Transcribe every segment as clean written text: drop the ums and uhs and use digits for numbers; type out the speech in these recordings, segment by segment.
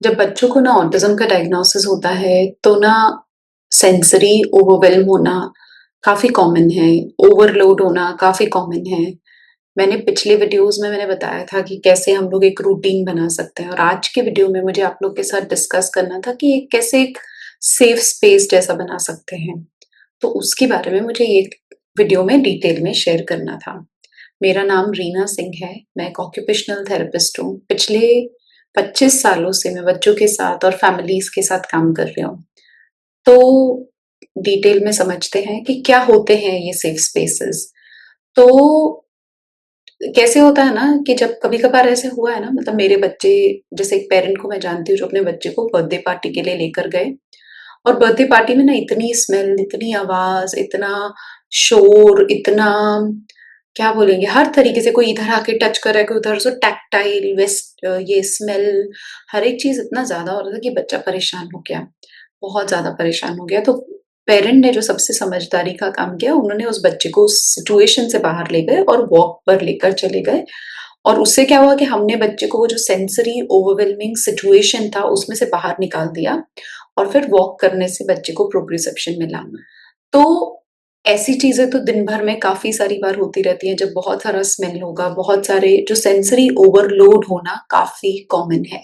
जब बच्चों को ना ऑटिज़्म का डायग्नोसिस होता है, तो ना सेंसरी ओवरवेल्म होना काफ़ी कॉमन है, ओवरलोड होना काफ़ी कॉमन है। मैंने पिछले वीडियोज़ में मैंने बताया था कि कैसे हम लोग एक रूटीन बना सकते हैं और आज के वीडियो में मुझे आप लोग के साथ डिस्कस करना था कि एक कैसे एक सेफ स्पेस जैसा बना सकते हैं। तो उसके बारे में मुझे ये वीडियो में डिटेल में शेयर करना था। मेरा नाम रीना सिंह है, मैं एक ऑक्यूपेशनल थेरेपिस्ट हूँ। पिछले 25 सालों से मैं बच्चों के साथ और फैमिलीज़ के साथ काम कर रही हूँ। तो डिटेल में समझते हैं कि क्या होते हैं ये सेफ स्पेसेस। तो कैसे होता है ना कि जब कभी-कभार ऐसे हुआ है ना मतलब मेरे बच्चे जैसे एक पेरेंट को मैं जानती हूँ जो अपने बच्चे को बर्थडे पार्टी के लिए लेकर गए और बर्थडे पार्टी में ना इतनी स्मेल, इतनी आवाज़, इतना शोर, इतना क्या बोलेंगे हर तरीके से कोई इधर आके टच कर रहा है, कोई उधर से टैक्टाइल ये स्मेल हर एक चीज़ इतना ज़्यादा हो रहा था कि बच्चा परेशान हो गया, बहुत ज़्यादा परेशान हो गया। तो पेरेंट ने जो सबसे समझदारी का काम किया, उन्होंने उस बच्चे को उस सिचुएशन से बाहर ले गए और वॉक पर लेकर चले गए और उससे क्या हुआ कि हमने बच्चे को वो जो सेंसरी ओवरवेलमिंग सिचुएशन था, उसमें से बाहर निकाल दिया और फिर वॉक करने से बच्चे को प्रोप्रियोसेप्शन मिला। तो ऐसी चीज़ें तो दिन भर में काफ़ी सारी बार होती रहती हैं, जब बहुत सारा स्मेल होगा, बहुत सारे जो सेंसरी ओवरलोड होना काफ़ी कॉमन है।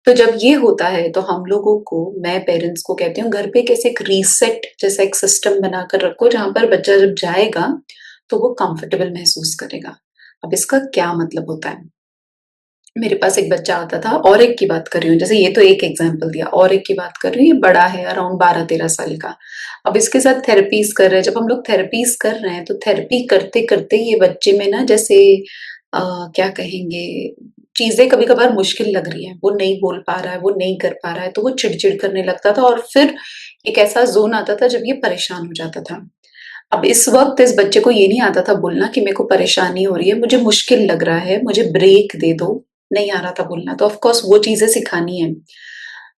तो जब ये होता है, तो हम लोगों को मैं पेरेंट्स को कहती हूँ, घर पे कैसे एक रीसेट जैसा एक सिस्टम बनाकर रखो, जहाँ पर बच्चा जब जाएगा, तो वो कंफर्टेबल महसूस करेगा। अब इसका क्या मतलब होता है? मेरे पास एक बच्चा आता था और एक की बात कर रही हूँ, जैसे ये तो एक एग्ज़ाम्पल दिया और एक की बात कर रही हूँ, ये बड़ा है अराउंड 12-13 साल का। अब इसके साथ थेरेपीज़ कर रहे हैं, जब हम लोग थेरेपीज़ कर रहे हैं, तो थेरेपी करते-करते ये बच्चे में ना जैसे अ, क्या कहेंगे, चीज़ें कभी-कभार मुश्किल लग रही हैं, वो नहीं बोल पा रहा है, वो नहीं कर पा रहा है, तो वो चिड़-चिड़ करने लगता था और फिर एक ऐसा ज़ोन आता था जब ये परेशान हो जाता था। अब इस वक़्त इस बच्चे को ये नहीं आता था बोलना कि मेरे को परेशानी हो रही है, मुझे मुश्किल लग रहा है, मुझे ब्रेक दे दो, नहीं आ रहा था बोलना, तो ऑफ़ कोर्स वो चीज़ें सिखानी है।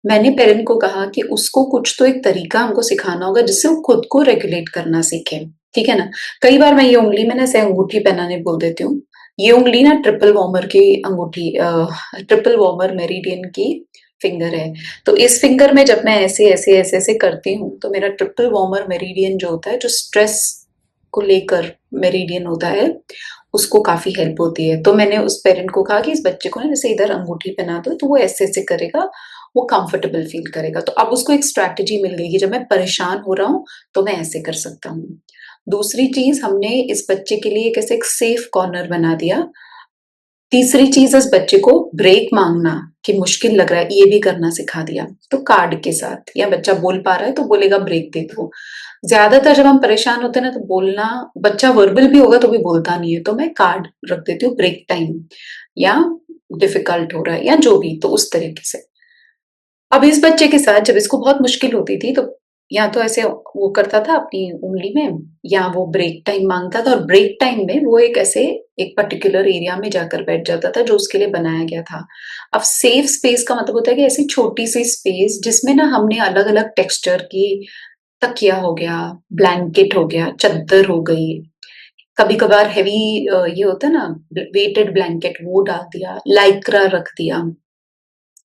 मैंने पेरेंट को कहा कि उसको कुछ तो एक तरीका हमको सिखाना होगा जिससे वो खुद को रेगुलेट करना सीखे, ठीक है ना? कई बार मैं ये उँगली में ना ऐसे अंगूठी पहनाने बोल देती हूँ। ये उँगली ना ट्रिपल वॉर्मर की अंगूठी ट्रिपल वॉर्मर मेरिडियन की फिंगर है। तो इस फिंगर में जब मैं ऐसे-ऐसे करती हूँ, तो मेरा ट्रिपल वॉर्मर मेरिडियन जो होता है, जो स्ट्रेस को लेकर मेरिडियन होता है, उसको काफ़ी हेल्प होती है। तो मैंने उस पेरेंट को कहा कि इस बच्चे को ना जैसे इधर अंगूठी पहना दो, तो वो ऐसे-ऐसे करेगा, वो कंफर्टेबल फ़ील करेगा। तो अब उसको एक स्ट्रैटेजी मिल गई कि जब मैं परेशान हो रहा हूँ, तो मैं ऐसे कर सकता हूँ। दूसरी चीज़ हमने इस बच्चे के लिए कैसे एक सेफ कॉर्नर बना दिया। तीसरी चीज़ इस बच्चे को ब्रेक माँगना कि मुश्किल लग रहा है, ये भी करना सिखा दिया। तो कार्ड के साथ या बच्चा बोल पा रहा है तो बोलेगा ब्रेक दे दो। ज़्यादातर जब हम परेशान होते हैं ना तो बोलना बच्चा वर्बल भी होगा तो भी बोलता नहीं है, तो मैं कार्ड रख देती हूँ ब्रेक टाइम या डिफ़िकल्ट हो रहा है या जो भी, तो उस तरीके से। अब इस बच्चे के साथ जब इसको बहुत मुश्किल होती थी तो या तो ऐसे वो करता था अपनी उँगली में या वो ब्रेक टाइम माँगता था और ब्रेक टाइम में वो एक ऐसे एक पर्टिकुलर एरिया में जाकर बैठ जाता था जो उसके लिए बनाया गया था। अब सेफ स्पेस का मतलब होता है कि ऐसी छोटी-सी स्पेस जिसमें ना हमने अलग-अलग टेक्सचर की तकिया हो गया, ब्लैंकेट हो गया, चद्दर हो गई, कभी-कभार हेवी ये होता है ना वेटेड ब्लैंकेट वो डाल दिया, लाइक्रा रख दिया।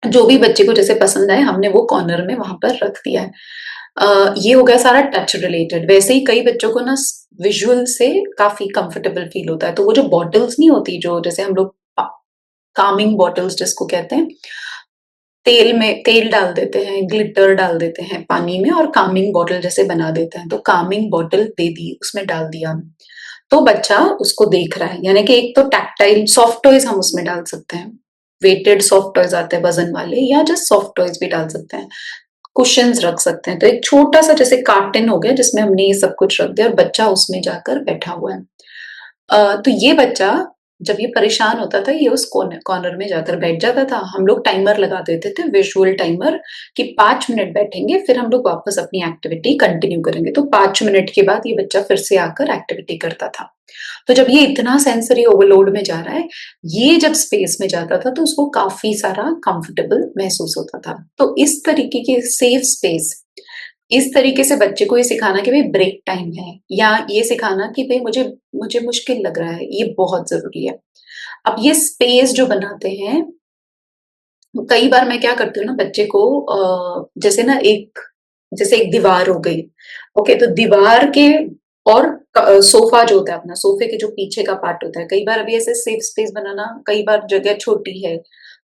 जो भी बच्चे को जैसे पसंद आए हमने वो कॉर्नर में वहाँ पर रख दिया है। ये हो गया सारा टच रिलेटेड। वैसे ही कई बच्चों को ना विजुअल से काफ़ी कंफर्टेबल फ़ील होता है। तो वो जो बॉटल्स नहीं होती जो जैसे हम लोग कामिंग बॉटल्स जिसको कहते हैं, तेल डाल देते हैं, ग्लिटर डाल देते हैं पानी में और कामिंग बॉटल जैसे बना देते हैं। तो कामिंग बॉटल दे दी, उसमें डाल दिया। तो बच्चा उसको देख रहा है, यानी कि एक तो टैक्टाइल सॉफ्ट टॉयज़ हम उसमें डाल सकते हैं। वेटेड सॉफ्ट टॉयज़ आते हैं वज़न वाले या जस्ट सॉफ्ट टॉयज़ भी डाल सकते हैं। कुशन्स रख सकते हैं। तो एक छोटा-सा जैसे कार्टन हो गया जिसमें हमने ये सब कुछ रख दिया और बच्चा उसमें जाकर बैठा हुआ है। तो ये बच्चा जब ये परेशान होता था, ये उस कॉर्नर में जाकर बैठ जाता था। हम लोग टाइमर लगा देते थे, विज़ुअल टाइमर कि 5 मिनट बैठेंगे, फिर हम लोग वापस अपनी एक्टिविटी कंटिन्यू करेंगे। तो 5 मिनट के बाद ये बच्चा फिर से आकर एक्टिविटी करता था। तो जब ये इतना सेंसरी ओवरलोड में जा रहा है, ये जब स्पेस में जाता था, तो उसको काफ़ी सारा कंफर्टेबल महसूस होता था। तो इस तरीके की सेफ स्पेस इस तरीके से बच्चे को ये सिखाना कि भई ब्रेक टाइम है या ये सिखाना कि भई मुझे मुझे मुश्किल लग रहा है, ये बहुत ज़रूरी है। अब ये स्पेस जो बनाते हैं, कई बार मैं क्या करती हूँ ना बच्चे को जैसे ना जैसे एक दीवार हो गई, ओके, तो दीवार के और सोफा जो होता है अपना, सोफे के जो पीछे का पार्ट होता है, कई बार अभी ऐसे सेफ स्पेस बनाना, कई बार जगह छोटी है,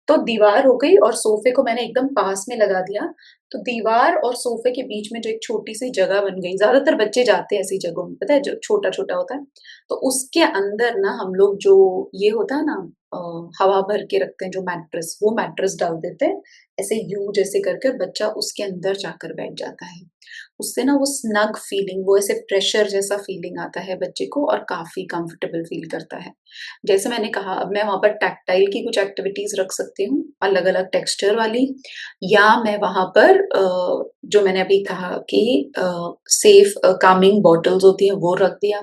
तो दीवार हो गई और सोफे को मैंने एकदम पास में लगा दिया, तो दीवार और सोफे के बीच में जो एक छोटी सी जगह बन गई, ज्यादातर बच्चे जाते हैं ऐसी जगहों में, पता है, जो छोटा छोटा होता है, तो उसके अंदर ना हम लोग जो ये होता है ना अ, हवा भर के रखते हैं जो मैट्रेस, वो मैट्रेस डाल देते हैं, ऐसे यू जैसे करके बच्चा उसके अंदर जाकर बैठ जाता है। उससे ना वो स्नग फीलिंग, वो ऐसे प्रेशर जैसा फीलिंग आता है बच्चे को और काफ़ी कंफर्टेबल फील करता है। जैसे मैंने कहा अब मैं वहाँ पर टैक्टाइल की कुछ एक्टिविटीज़ रख सकती हूँ, अलग-अलग टेक्सचर वाली, या मैं वहाँ पर जो मैंने अभी कहा कि सेफ कामिंग बॉटल्स होती हैं वो रख दिया,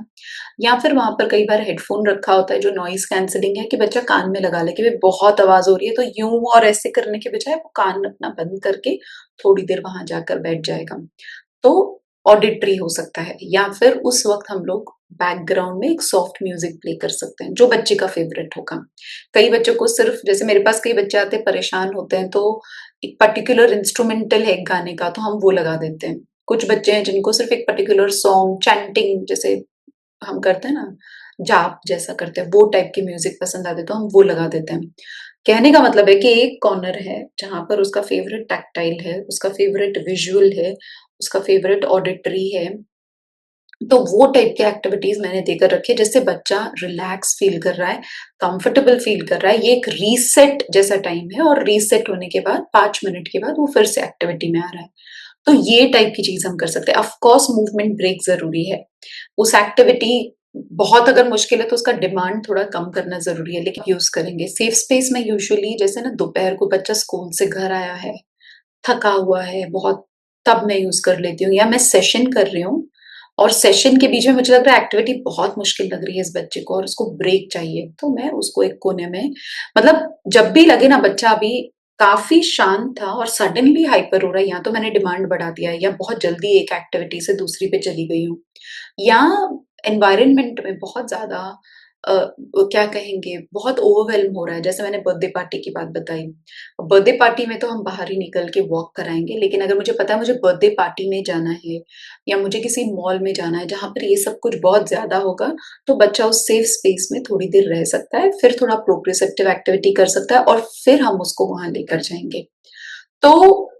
या फिर वहाँ पर कई बार हेडफ़ोन रखा होता है जो नॉइज़ कैंसलिंग है कि बच्चा कान में लगा ले कि भई बहुत आवाज़ हो रही है, तो यूँ और ऐसे करने के बजाय वो कान अपना बंद करके थोड़ी देर वहाँ जाकर बैठ जाएगा। तो ऑडिटरी हो सकता है, या फिर उस वक़्त हम लोग बैकग्राउंड में एक सॉफ्ट म्यूज़िक प्ले कर सकते हैं, जो बच्चे का फ़ेवरेट होगा। कई बच्चों को सिर्फ़ जैसे मेरे पास कई बच्चे आते हैं परेशान होते हैं, तो एक पर्टिकुलर इंस्ट्रूमेंटल है एक गाने का, तो हम वो लगा देते हैं। कुछ बच्चे हैं जिनको सिर्फ़ एक पर्टिकुलर सॉन्ग, चैंटिंग जैसे हम करते हैं ना, जाप जैसा करते हैं, वो टाइप की म्यूज़िक पसंद आती है, तो हम वो लगा देते हैं। कहने का मतलब है कि एक कॉर्नर है, जहाँ पर उसका फ़ेवरेट टैक्टाइल है, उसका फ़ेवरेट विज़ुअल है, उसका फ़ेवरेट ऑडिटरी है, तो वो टाइप की एक्टिविटीज़ मैंने देकर रखी है, जिससे बच्चा रिलैक्स फ़ील कर रहा है, कंफर्टेबल फ़ील कर रहा है। ये एक रीसेट जैसा टाइम है और रीसेट होने के बाद 5 मिनट के बाद वो फिर से एक्टिविटी में आ रहा है। तो ये टाइप की चीज़ हम कर सकते हैं। ऑफ कोर्स मूवमेंट ब्रेक ज़रूरी है। उस एक्टिविटी बहुत अगर मुश्किल है तो उसका डिमांड थोड़ा कम करना ज़रूरी है, लेकिन यूज़ करेंगे। सेफ स्पेस में यूजुअली जैसे ना दोपहर को बच्चा स्कूल से घर आया है, थका हुआ है बहुत, तब मैं यूज़ कर लेती हूँ, या मैं सेशन कर रही हूँ और सेशन के बीच में मुझे लग रहा है एक्टिविटी बहुत मुश्किल लग रही है इस बच्चे को और उसको ब्रेक चाहिए, तो मैं उसको एक कोने में, मतलब जब भी लगे ना बच्चा अभी काफ़ी शांत था और सडनली हाइपर हो रहा है, या तो मैंने डिमांड बढ़ा दिया है या बहुत जल्दी एक एक्टिविटी से दूसरी पे चली गई हूँ, या एनवायरनमेंट में बहुत ज़्यादा क्या कहेंगे, बहुत ओवरवेल्म हो रहा है, जैसे मैंने बर्थडे पार्टी की बात बताई। बर्थडे पार्टी में तो हम बाहर ही निकल के वॉक कराएँगे, लेकिन अगर मुझे पता है मुझे बर्थडे पार्टी में जाना है या मुझे किसी मॉल में जाना है जहाँ पर ये सब कुछ बहुत ज़्यादा होगा, तो बच्चा उस सेफ स्पेस में थोड़ी देर रह सकता है, फिर थोड़ा प्रोप्रियोसेप्टिव एक्टिविटी कर सकता है और फिर हम उसको वहाँ लेकर जाएँगे। तो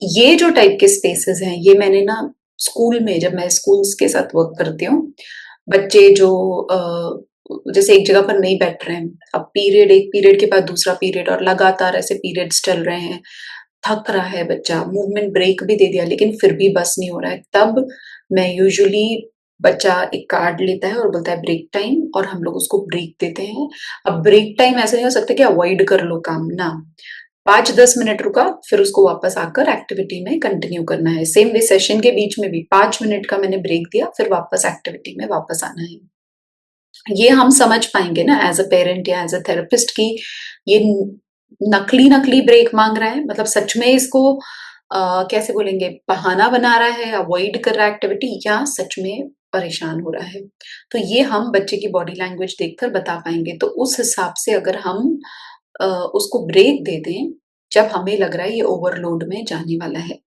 ये जो टाइप के स्पेसेस हैं, ये मैंने ना स्कूल में, जब मैं स्कूल्स के साथ वर्क करती हूँ, बच्चे जो जैसे एक जगह पर नहीं बैठ रहे हैं, अब पीरियड, एक पीरियड के बाद दूसरा पीरियड और लगातार ऐसे पीरियड्स चल रहे हैं, थक रहा है बच्चा, मूवमेंट ब्रेक भी दे दिया लेकिन फिर भी बस नहीं हो रहा है, तब मैं यूजुअली, बच्चा एक कार्ड लेता है और बोलता है ब्रेक टाइम, और हम लोग उसको ब्रेक देते हैं। अब ब्रेक टाइम ऐसा नहीं हो सकता कि अवॉइड कर लो काम, ना, 5-10 मिनट रुका, फिर उसको वापस आकर एक्टिविटी में कंटिन्यू करना है। सेम वे सेशन के बीच में भी 5 मिनट का मैंने ब्रेक दिया, फिर वापस एक्टिविटी में वापस आना है। ये हम समझ पाएँगे ना एज़ अ पेरेंट या एज़ अ थेरेपिस्ट कि ये नकली-नकली ब्रेक माँग रहा है, मतलब सच में इसको कैसे बोलेंगे, बहाना बना रहा है, अवॉइड कर रहा है एक्टिविटी, या सच में परेशान हो रहा है। तो ये हम बच्चे की बॉडी लैंग्वेज देखकर बता पाएँगे। तो उस हिसाब से अगर हम उसको ब्रेक दे दें, जब हमें लग रहा है ये ओवरलोड में जाने वाला है।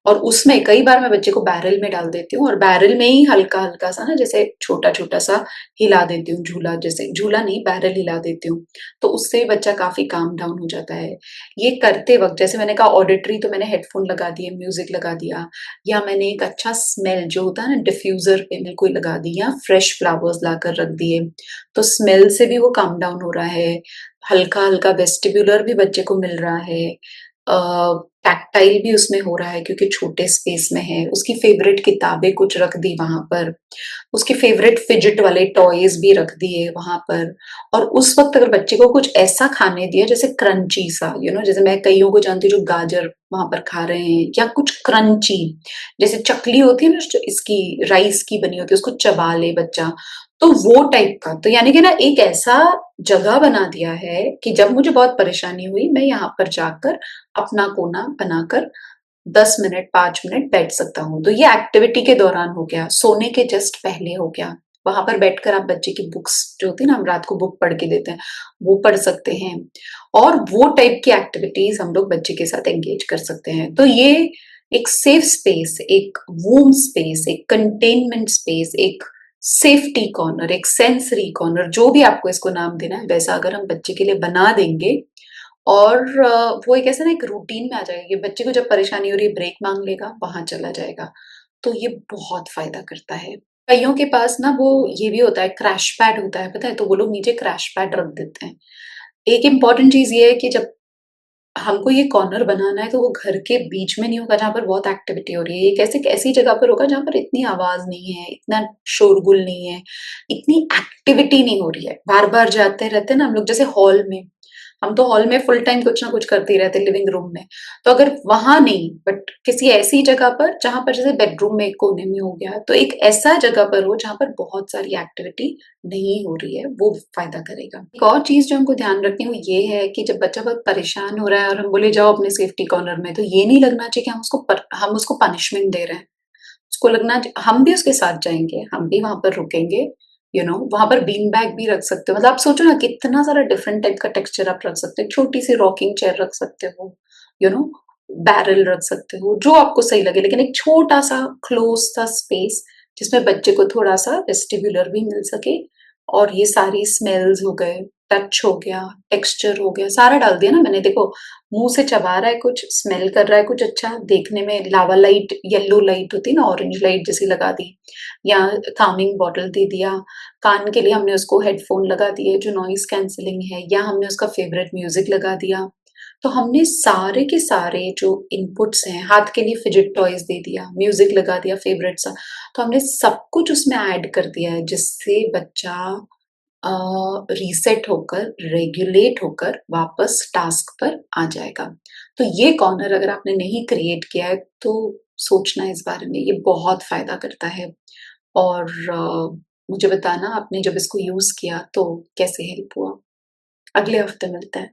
और उसमें कई बार मैं बच्चे को बैरल में डाल देती हूँ और बैरल में ही हल्का-हल्का सा ना जैसे छोटा-छोटा सा हिला देती हूँ, झूला जैसे, झूला नहीं बैरल हिला देती हूँ, तो उससे बच्चा काफ़ी काम डाउन हो जाता है। ये करते वक़्त जैसे मैंने कहा ऑडिटरी, तो मैंने हेडफ़ोन लगा दिए, म्यूज़िक लगा दिया, या मैंने एक अच्छा स्मेल जो होता है ना डिफ्यूज़र पे में कोई लगा दी, या फ्रेश फ्लावर्स लाकर रख दिए, तो स्मेल से भी वो काम डाउन हो रहा है, हल्का-हल्का वेस्टिब्युलर भी बच्चे को मिल रहा है, अ, टैक्टाइल भी उसमें हो रहा है क्योंकि छोटे स्पेस में है, उसकी फ़ेवरेट किताबें कुछ रख दी वहाँ पर, उसके फ़ेवरेट फ़िजेट वाले टॉयज़ भी रख दिए वहाँ पर, और उस वक़्त अगर बच्चे को कुछ ऐसा खाने दिया जैसे क्रंची सा, जैसे मैं कइयों को जानती हूँ जो गाजर वहाँ पर खा रहे हैं, या कुछ क्रंची, जैसे चकली होती है ना जो इसकी राइस की बनी होती है, उसको चबा ले बच्चा, तो वो टाइप का। तो यानी कि ना एक ऐसा जगह बना दिया है कि जब मुझे बहुत परेशानी हुई, मैं यहाँ पर जाकर अपना कोना बनाकर 10 मिनट, 5 मिनट बैठ सकता हूँ। तो ये एक्टिविटी के दौरान हो गया, सोने के जस्ट पहले हो गया। वहाँ पर बैठकर आप बच्चे की बुक्स जो होती है ना, हम रात को बुक पढ़ के देते हैं, वो पढ़ सकते हैं। और वो टाइप की एक्टिविटीज हम लोग बच्चे के साथ एंगेज कर सकते हैं। तो ये एक सेफ स्पेस, एक वॉर्म स्पेस, एक कंटेनमेंट स्पेस, एक सेफ्टी कॉर्नर, एक सेंसरी कॉर्नर, जो भी आपको इसको नाम देना है, वैसा अगर हम बच्चे के लिए बना देंगे और वो एक ऐसा ना एक रूटीन में आ जाएगा कि बच्चे को जब परेशानी हो रही है ब्रेक मांग लेगा, वहां चला जाएगा। तो ये बहुत फायदा करता है। कईयों के पास ना वो ये भी होता है, क्रैश पैड होता है, पता है, तो वो लोग नीचे क्रैश पैड रख देते हैं। एक इम्पॉर्टेंट चीज ये है कि जब हमको ये कॉर्नर बनाना है तो वो घर के बीच में नहीं होगा जहाँ पर बहुत एक्टिविटी हो रही है। ये कैसे ऐसी जगह पर होगा जहाँ पर इतनी आवाज नहीं है, इतना शोरगुल नहीं है, इतनी एक्टिविटी नहीं हो रही है। बार बार जाते रहते हैं ना हम लोग, जैसे हॉल में, हम तो हॉल में फुल टाइम कुछ ना कुछ करते ही रहते हैं, लिविंग रूम में। तो अगर वहां नहीं, बट किसी ऐसी जगह पर जहां पर जैसे बेडरूम में एक कोने में हो गया, तो एक ऐसा जगह पर हो जहां पर बहुत सारी एक्टिविटी नहीं हो रही है, वो फायदा करेगा। एक और चीज जो हमको ध्यान रखनी है वो ये है कि जब बच्चा बहुत परेशान हो रहा है और हम बोले जाओ अपने सेफ्टी कॉर्नर में, तो ये नहीं लगना चाहिए कि हम उसको पनिशमेंट दे रहे हैं। उसको लगना हम भी उसके साथ जाएंगे, हम भी वहां पर रुकेंगे। वहां पर बीन बैग भी रख सकते हो। मतलब आप सोचो ना कितना सारा डिफरेंट टाइप का टेक्सचर आप रख सकते हो। छोटी सी रॉकिंग चेयर रख सकते हो, यू नो बैरल रख सकते हो, जो आपको सही लगे, लेकिन एक छोटा सा क्लोज सा स्पेस जिसमें बच्चे को थोड़ा सा वेस्टिब्यूलर भी मिल सके। और ये सारी स्मेल्स हो गए, टच हो गया, टेक्सचर हो गया, सारा डाल दिया ना मैंने। देखो, मुंह से चबा रहा है कुछ, स्मेल कर रहा है कुछ अच्छा, देखने में लावा लाइट, येलो लाइट होती है ना, ऑरेंज लाइट जैसी लगा दी, या कामिंग बॉटल दे दिया, कान के लिए हमने उसको हेडफोन लगा दिए जो नॉइस कैंसलिंग है, या हमने उसका फेवरेट म्यूजिक लगा दिया। तो हमने सारे के सारे जो इनपुट्स हैं, हाथ के लिए फिजिट टॉयज दे दिया, म्यूजिक लगा दिया फेवरेट सा, तो हमने सब कुछ उसमें ऐड कर दिया है जिससे बच्चा रीसेट होकर, रेगुलेट होकर वापस टास्क पर आ जाएगा। तो ये कॉर्नर अगर आपने नहीं क्रिएट किया है तो सोचना इस बारे में, ये बहुत फायदा करता है। और मुझे बताना आपने जब इसको यूज किया तो कैसे हेल्प हुआ। अगले हफ्ते मिलते हैं।